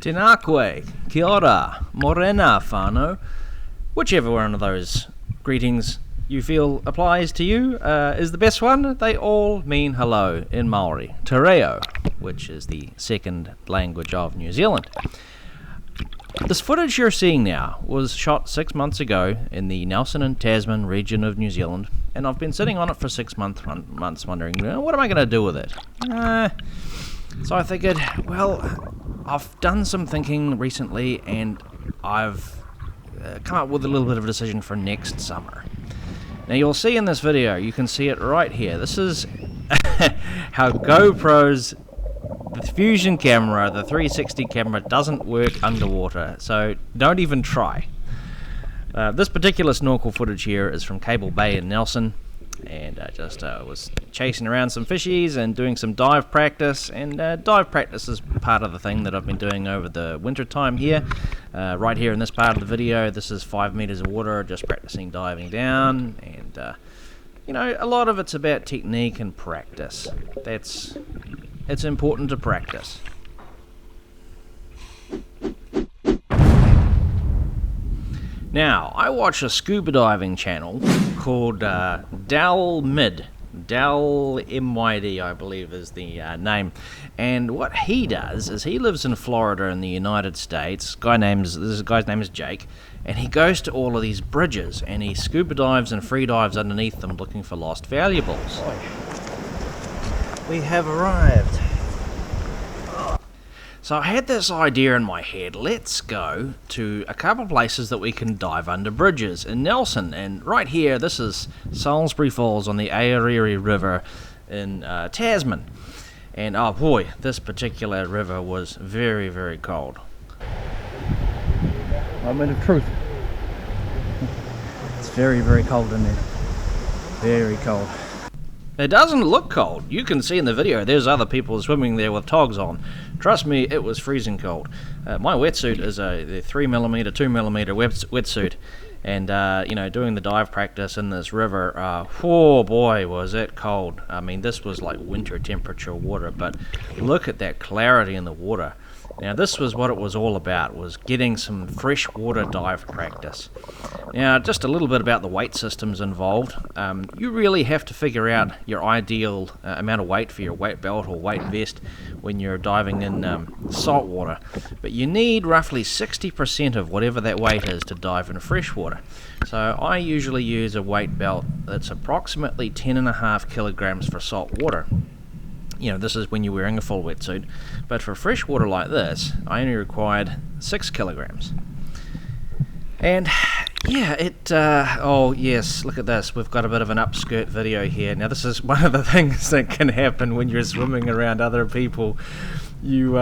Tinakwe, kia ora, morena whānau. Whichever one of those greetings you feel applies to you is the best one. They all mean hello in Maori. Te reo, which is the second language of New Zealand. This footage you're seeing now was shot 6 months ago in the Nelson and Tasman region of New Zealand, and I've been sitting on it for 6 months wondering, what am I going to do with it? So I figured, well, I've done some thinking recently, and I've come up with a little bit of a decision for next summer. Now you'll see in this video, you can see it right here. This is how GoPro's Fusion camera, the 360 camera, doesn't work underwater, so don't even try. This particular snorkel footage here is from Cable Bay in Nelson, and I just was chasing around some fishies and doing some dive practice, and dive practice is part of the thing that I've been doing over the winter time here. Right here in this part of the video, this is 5 meters of water, just practicing diving down, and you know, a lot of it's about technique and practice. It's important to practice. Now, I watch a scuba diving channel called Dal Mid. Dal MYD, I believe, is the name. And what he does is he lives in Florida in the United States. This guy's name is Jake. And he goes to all of these bridges and he scuba dives and free dives underneath them looking for lost valuables. We have arrived. So I had this idea in my head, let's go to a couple places that we can dive under bridges in Nelson. And right here, this is Salisbury Falls on the Aorere River in Tasman. And oh boy, this particular river was very, very cold. Moment of truth. It's very, very cold in there. Very cold. It doesn't look cold. You can see in the video there's other people swimming there with togs on. Trust me, it was freezing cold. My wetsuit is a 3mm, 2mm wetsuit, and you know, doing the dive practice in this river, oh boy, was it cold. I mean, this was like winter temperature water, but look at that clarity in the water. Now this was what it was all about, was getting some freshwater dive practice. Now just a little bit about the weight systems involved. You really have to figure out your ideal amount of weight for your weight belt or weight vest when you're diving in salt water. But you need roughly 60% of whatever that weight is to dive in freshwater. So I usually use a weight belt that's approximately 10.5 kilograms for salt water. You know, this is when you're wearing a full wetsuit, but for fresh water like this, I only required 6 kilograms. And yeah, oh yes, look at this, we've got a bit of an upskirt video here. Now this is one of the things that can happen when you're swimming around other people. You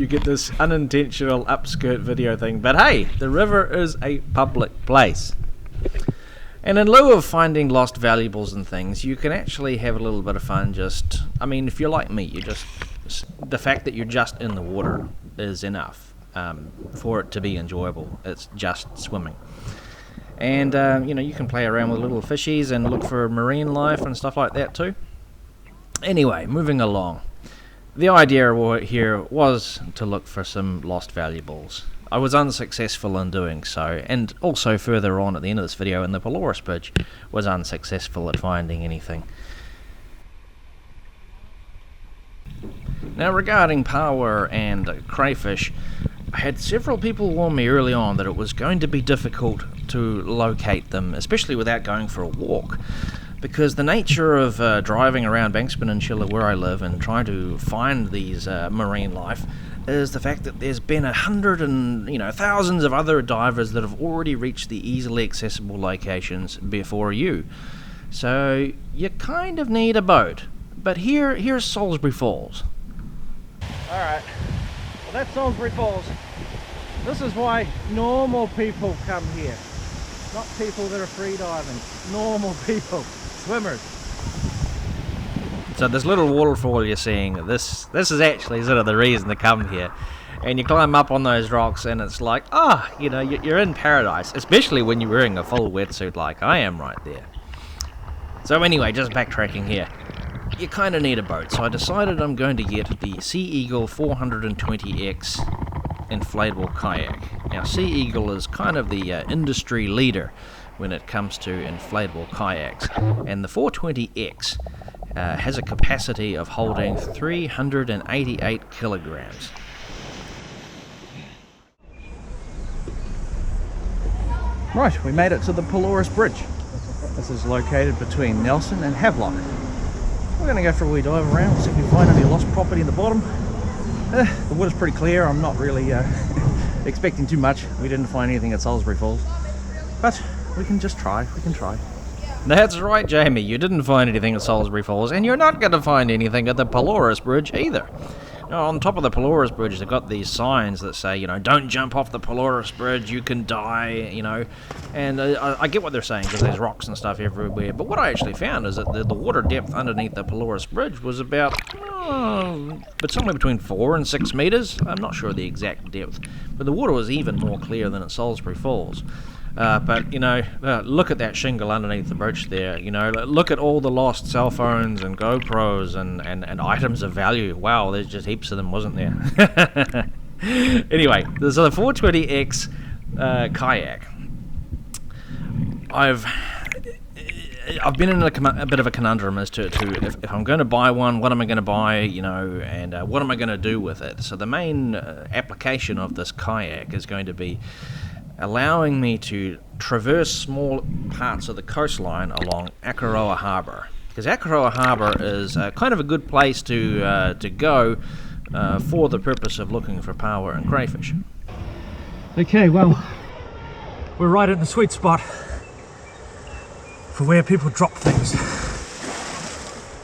get this unintentional upskirt video thing, but hey, the river is a public place. And in lieu of finding lost valuables and things, you can actually have a little bit of fun. I mean, if you're like me, the fact that you're just in the water is enough for it to be enjoyable. It's just swimming. And, you know, you can play around with little fishies and look for marine life and stuff like that too. Anyway, moving along. The idea here was to look for some lost valuables. I was unsuccessful in doing so, and also further on at the end of this video in the Pelorus Bridge was unsuccessful at finding anything. Now regarding power and crayfish, I had several people warn me early on that it was going to be difficult to locate them, especially without going for a walk. Because the nature of driving around Banks Peninsula where I live and trying to find these marine life is the fact that there's been 100 and thousands of other divers that have already reached the easily accessible locations before you. So you kind of need a boat. But here's Salisbury Falls. Alright, well that's Salisbury Falls. This is why normal people come here. Not people that are free diving. Normal people. Swimmers. So this little waterfall you're seeing, this is actually sort of the reason to come here. And you climb up on those rocks and it's like, you're in paradise. Especially when you're wearing a full wetsuit like I am right there. So anyway, just backtracking here. You kind of need a boat, so I decided I'm going to get the Sea Eagle 420X inflatable kayak. Now, Sea Eagle is kind of the industry leader when it comes to inflatable kayaks, and the 420X has a capacity of holding 388 kilograms. Right, we made it to the Pelorus Bridge. This is located between Nelson and Havelock. We're going to go for a wee dive around, see if we find any lost property in the bottom. The water's pretty clear. I'm not really expecting too much. We didn't find anything at Salisbury Falls, but we can just try. We can try. That's right, Jamie. You didn't find anything at Salisbury Falls, and you're not going to find anything at the Pelorus Bridge either. Now, on top of the Pelorus Bridge, they've got these signs that say, don't jump off the Pelorus Bridge, you can die, And I get what they're saying, because there's rocks and stuff everywhere. But what I actually found is that the water depth underneath the Pelorus Bridge was about, but somewhere between 4 and 6 meters. I'm not sure the exact depth. But the water was even more clear than at Salisbury Falls. But look at that shingle underneath the bridge there. Look at all the lost cell phones and GoPros and items of value. Wow, there's just heaps of them, wasn't there? Anyway, there's a 420X kayak. I've been in a bit of a conundrum as to if I'm going to buy one, what am I going to buy, and what am I going to do with it. So the main application of this kayak is going to be allowing me to traverse small parts of the coastline along Akaroa Harbour. Because Akaroa Harbour is kind of a good place to go for the purpose of looking for power and crayfish. Okay, well, we're right in the sweet spot for where people drop things.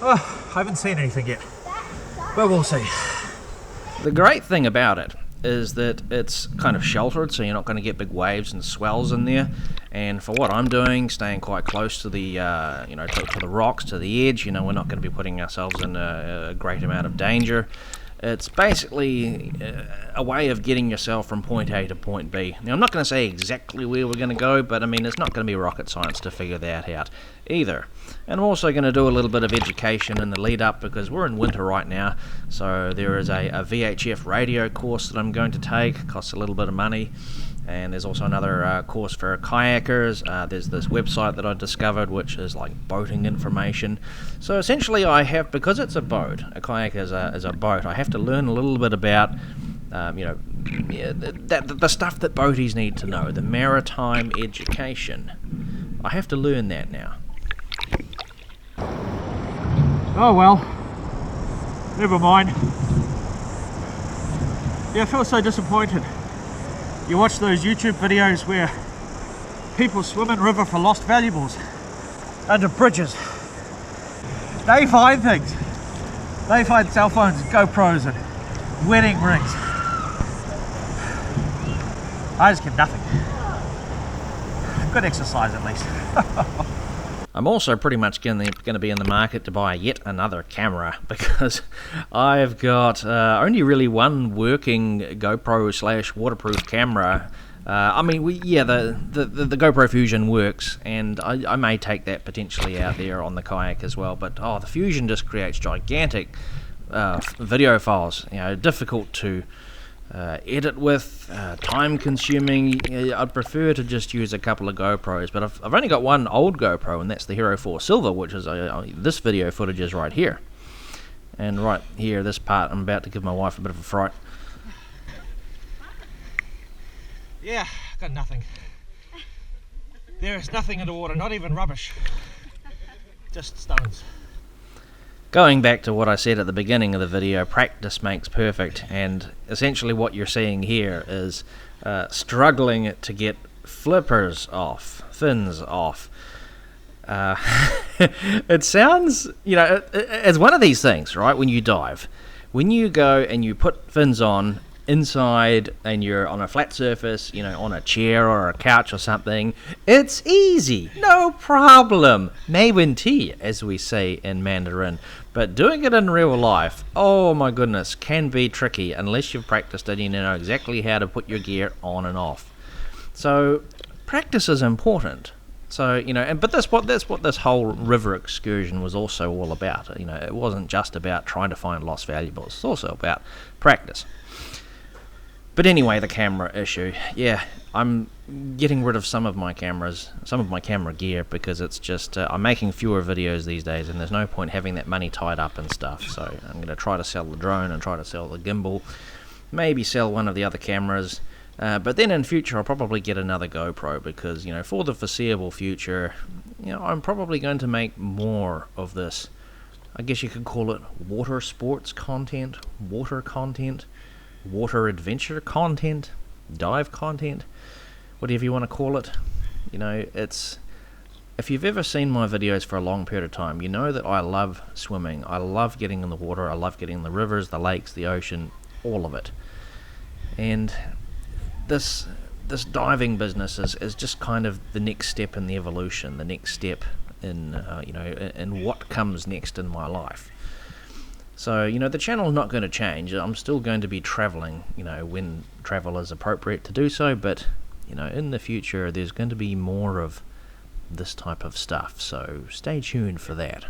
I haven't seen anything yet, but we'll see. The great thing about it is that it's kind of sheltered, so you're not going to get big waves and swells in there. And for what I'm doing, staying quite close to the to the rocks, to the edge, we're not going to be putting ourselves in a great amount of danger. It's basically a way of getting yourself from point A to point B. Now, I'm not going to say exactly where we're going to go, but I mean, it's not going to be rocket science to figure that out either. And I'm also going to do a little bit of education in the lead up, because we're in winter right now. So there is a VHF radio course that I'm going to take. It costs a little bit of money. And there's also another course for kayakers. There's this website that I discovered, which is like boating information. So essentially I have, because it's a boat, a kayak is a boat, I have to learn a little bit about the stuff that boaties need to know, the maritime education. I have to learn that now. Oh well, never mind. Yeah, I feel so disappointed. You watch those YouTube videos where people swim in river for lost valuables under bridges. They find things. They find cell phones and GoPros and wedding rings. I just get nothing. Good exercise at least. I'm also pretty much going to be in the market to buy yet another camera, because I've got only really one working GoPro / waterproof camera. The GoPro Fusion works, and I may take that potentially out there on the kayak as well. But the Fusion just creates gigantic video files. Difficult to edit with, time consuming. I'd prefer to just use a couple of GoPros, but I've only got one old GoPro, and that's the Hero 4 Silver, which is this video footage is right here. And right here, this part, I'm about to give my wife a bit of a fright. Yeah, got nothing. There is nothing in the water, not even rubbish. Just stones. Going back to what I said at the beginning of the video, practice makes perfect, and essentially what you're seeing here is struggling to get flippers off, fins off. It sounds, it's one of these things, right? When you dive, when you go and you put fins on inside and you're on a flat surface, on a chair or a couch or something, it's easy, no problem. Mei wen ti, as we say in Mandarin. But doing it in real life, oh my goodness, can be tricky unless you've practiced it and you know exactly how to put your gear on and off. So practice is important. So, but that's what this whole river excursion was also all about. It wasn't just about trying to find lost valuables. It's also about practice. But anyway, the camera issue. Yeah, I'm getting rid of some of my cameras, some of my camera gear, because it's just, I'm making fewer videos these days, and there's no point having that money tied up and stuff. So I'm going to try to sell the drone and try to sell the gimbal, maybe sell one of the other cameras. But then in future I'll probably get another GoPro, because, you know, for the foreseeable future, you know, I'm probably going to make more of this. I guess you could call it water sports content, water content, water adventure content, dive content, whatever you want to call it. You know, it's, if you've ever seen my videos for a long period of time, you know that I love swimming. I love getting in the water. I love getting in the rivers, the lakes, the ocean, all of it. And this diving business is just kind of the next step in the evolution, the next step in you know, in what comes next in my life. So, you know, the channel's not going to change. I'm still going to be traveling, you know, when travel is appropriate to do so, but, you know, in the future there's going to be more of this type of stuff, so stay tuned for that.